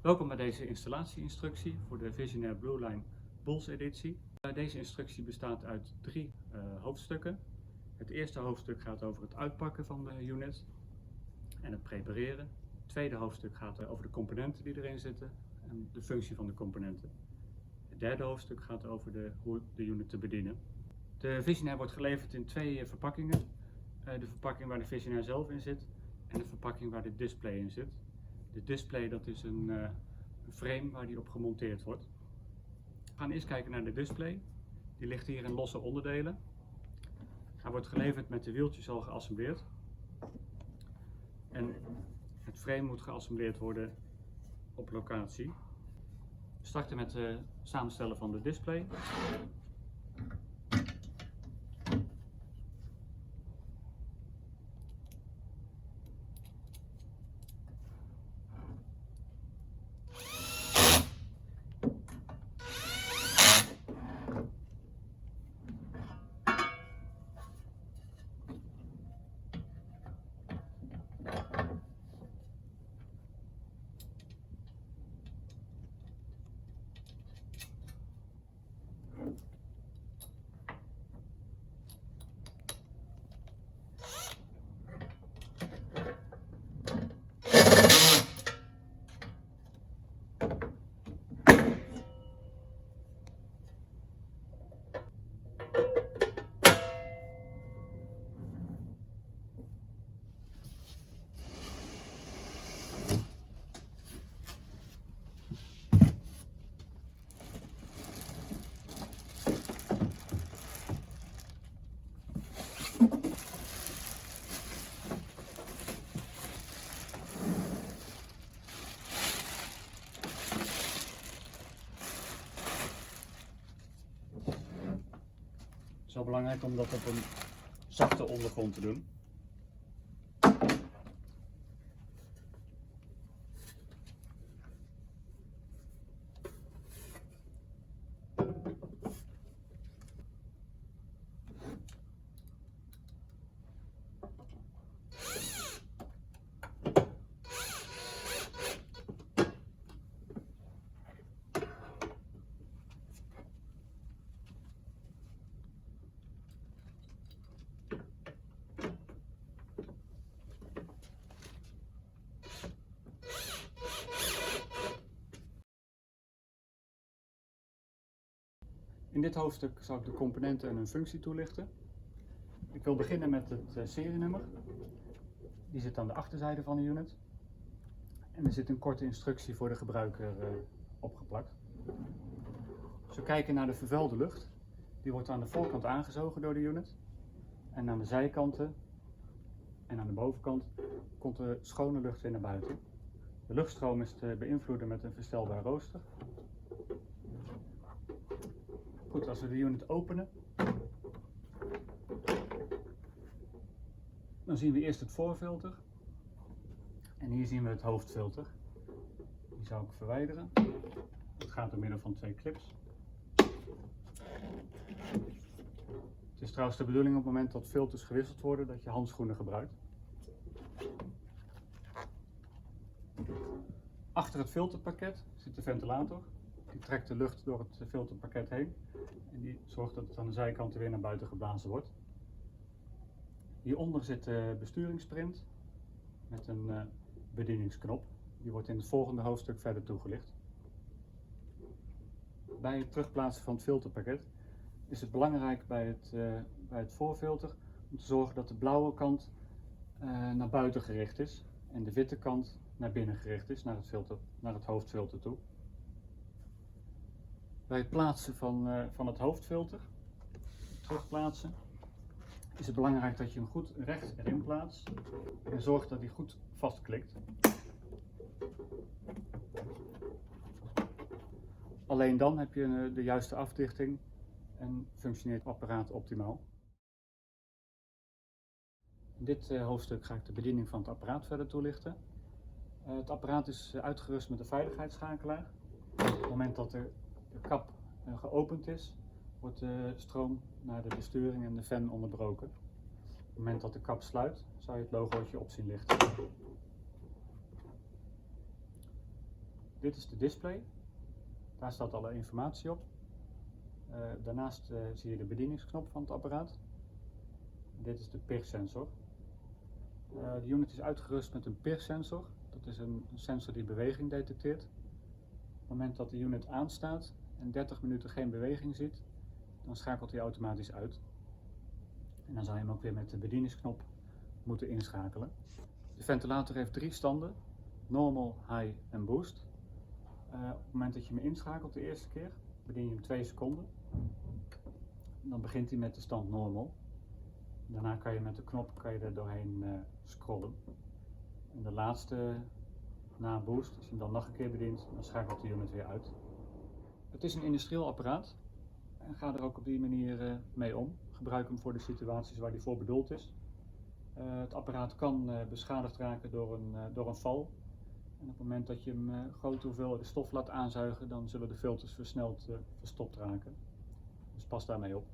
Welkom bij deze installatie-instructie voor de Visionaire Blueline Bulls editie. Deze instructie bestaat uit drie hoofdstukken. Het eerste hoofdstuk gaat over het uitpakken van de unit en het prepareren. Het tweede hoofdstuk gaat over de componenten die erin zitten en de functie van de componenten. Het derde hoofdstuk gaat over hoe de unit te bedienen. De Visionaire wordt geleverd in twee verpakkingen. De verpakking waar de Visionaire zelf in zit en de verpakking waar de display in zit. De display, dat is een frame waar die op gemonteerd wordt. We gaan eerst kijken naar de display. Die ligt hier in losse onderdelen. Hij wordt geleverd met de wieltjes al geassembleerd. En het frame moet geassembleerd worden op locatie. We starten met het samenstellen van de display. Het is wel belangrijk om dat op een zachte ondergrond te doen. In dit hoofdstuk zal ik de componenten en hun functie toelichten. Ik wil beginnen met het serienummer. Die zit aan de achterzijde van de unit. En er zit een korte instructie voor de gebruiker opgeplakt. Als we kijken naar de vervuilde lucht, die wordt aan de voorkant aangezogen door de unit. En aan de zijkanten en aan de bovenkant komt de schone lucht weer naar buiten. De luchtstroom is te beïnvloeden met een verstelbaar rooster. Goed, als we de unit openen, dan zien we eerst het voorfilter. En hier zien we het hoofdfilter. Die zou ik verwijderen. Dat gaat door middel van twee clips. Het is trouwens de bedoeling op het moment dat filters gewisseld worden, dat je handschoenen gebruikt. Achter het filterpakket zit de ventilator. Die trekt de lucht door het filterpakket heen. En die zorgt dat het aan de zijkanten weer naar buiten geblazen wordt. Hieronder zit de besturingsprint met een bedieningsknop. Die wordt in het volgende hoofdstuk verder toegelicht. Bij het terugplaatsen van het filterpakket is het belangrijk bij het voorfilter om te zorgen dat de blauwe kant naar buiten gericht is en de witte kant naar binnen gericht is, naar het hoofdfilter toe. Bij het plaatsen van het hoofdfilter, terugplaatsen, is het belangrijk dat je hem goed rechts erin plaatst en zorgt dat hij goed vastklikt. Alleen dan heb je de juiste afdichting en functioneert het apparaat optimaal. In dit hoofdstuk ga ik de bediening van het apparaat verder toelichten. Het apparaat is uitgerust met een veiligheidsschakelaar. Op het moment dat de kap geopend is, wordt de stroom naar de besturing en de fan onderbroken. Op het moment dat de kap sluit, zou je het logootje op zien lichten. Dit is de display. Daar staat alle informatie op. Daarnaast zie je de bedieningsknop van het apparaat. Dit is de PIR-sensor. De unit is uitgerust met een PIR-sensor. Dat is een sensor die beweging detecteert. Op het moment dat de unit aanstaat en 30 minuten geen beweging ziet, dan schakelt hij automatisch uit. En dan zou je hem ook weer met de bedieningsknop moeten inschakelen. De ventilator heeft 3 standen: normal, high en boost. Op het moment dat je hem inschakelt de eerste keer, bedien je hem 2 seconden. Dan begint hij met de stand normal. Daarna kan je met de knop er doorheen scrollen. En de laatste, na boost, als je hem dan nog een keer bedient, dan schakelt de unit weer uit. Het is een industrieel apparaat en ga er ook op die manier mee om. Gebruik hem voor de situaties waar hij voor bedoeld is. Het apparaat kan beschadigd raken door een val. En op het moment dat je hem grote hoeveelheden stof laat aanzuigen, dan zullen de filters versneld verstopt raken. Dus pas daarmee op.